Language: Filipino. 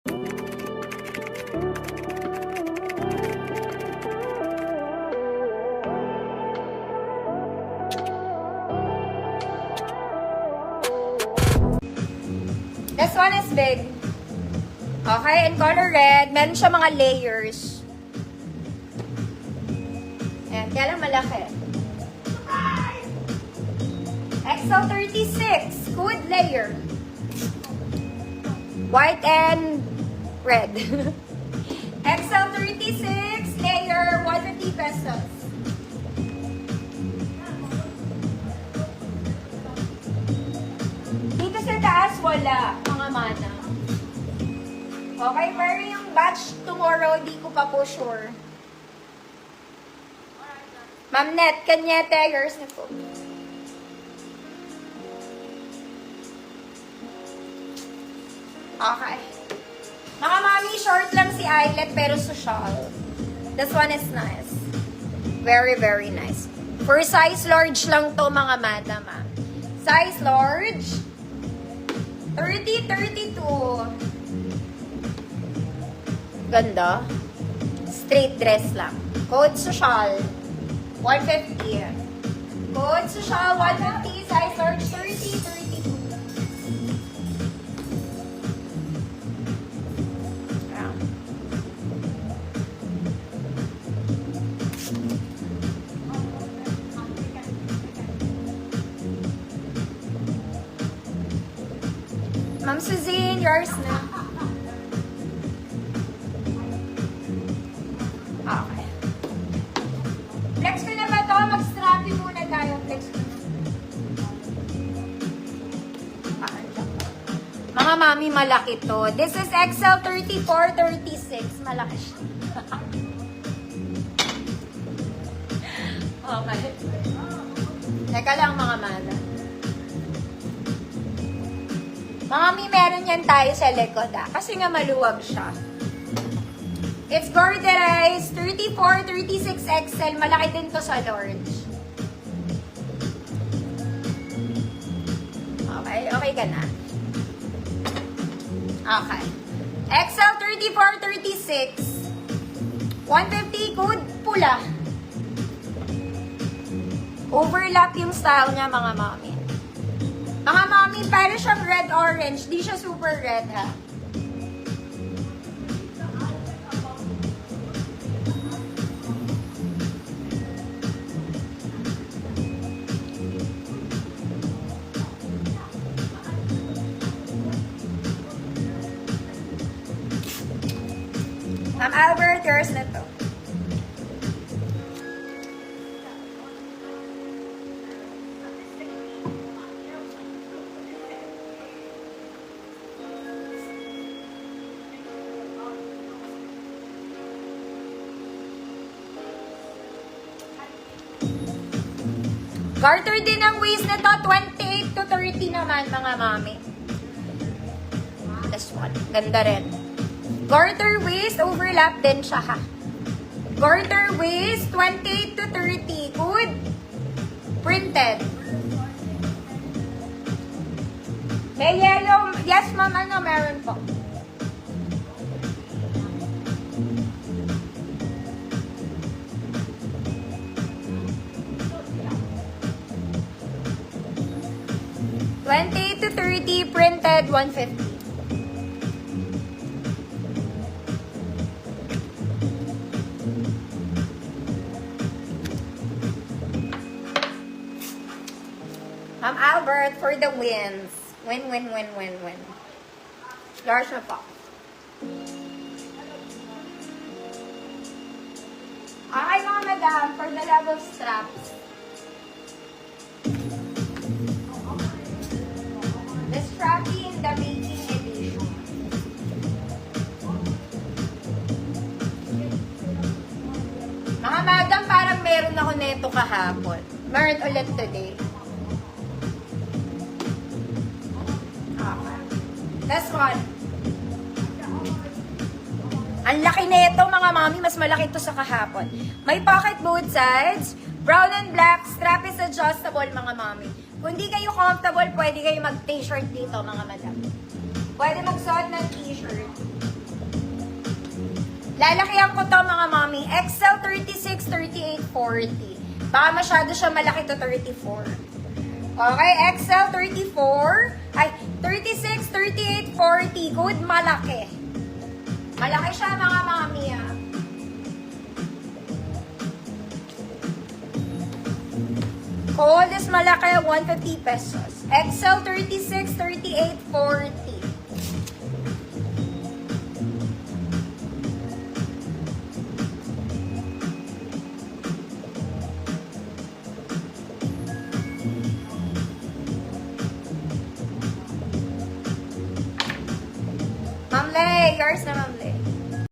This one is big. Okay, in color red. Meron siya mga layers. Ayan, kaya lang malaki. XL36, good layer. White and red. XL36 layer, 150 pesos. Dito sa taas, wala, mga mana. Okay, pero yung batch tomorrow, di ko pa po sure. Ma'am Net, kanyete, yours na po. Okay. Mga mami, short lang si eyelet pero social. This one is nice. Very, very nice. For size large lang to mga madam. Size large. 30, 32. Ganda. Straight dress lang. Code social. 150. Code social 150. Size large 30, 32. Ma'am Suzanne, yours na. Okay. Flex ko na ba ito? Mag-strappy muna tayo. Flex ko na. Mga mami, malaki to. This is XL 34, 36. Malaki siya. Okay. Teka lang mga mana. Mami, meron yan tayo sa likod kasi nga maluwag siya. It's Gorderized 34, 36 XL. Malaki din to sa large. Okay, okay ka na. Okay. XL 34, 36. 150, good pula. Overlap yung style niya mga mami. Mga mami, para siyang red-orange. Di siya super red, ha? Ma'am Albert, yours na to. Garter din ang waist na to, 28 to 30 naman mga mami. This one, ganda rin. Garter waist, overlap din siya ha. Garter waist, 28 to 30, good. Printed. May yellow, yes ma'am, ano meron po? $28 to $30, printed $150. Ma'am Albert for the wins. Win, win, win, win, win. Yours na po. Okay mga madam, for the level straps. The strappy in the baking edition. Mga madam, parang meron ako neto kahapon. Meron ulit today. Okay. This one. Ang laki nito mga mami, mas malaki ito sa kahapon. May pocket both sides, brown and black, strap is adjustable mga mami. Kung di kayo comfortable, pwede kayo mag-t-shirt dito mga madam. Pwede magsuot ng t-shirt. Lalakihan ko to mga mami. XL 36, 38, 40. Baka masyado siya malaki to 34. Okay, XL 34. Ay, 36, 38, 40. Good, malaki. Malaki siya mga mami ah. Coldest malaki, 150 pesos. XL 36, 38, 40. Ma'am Lay, yours na Ma'am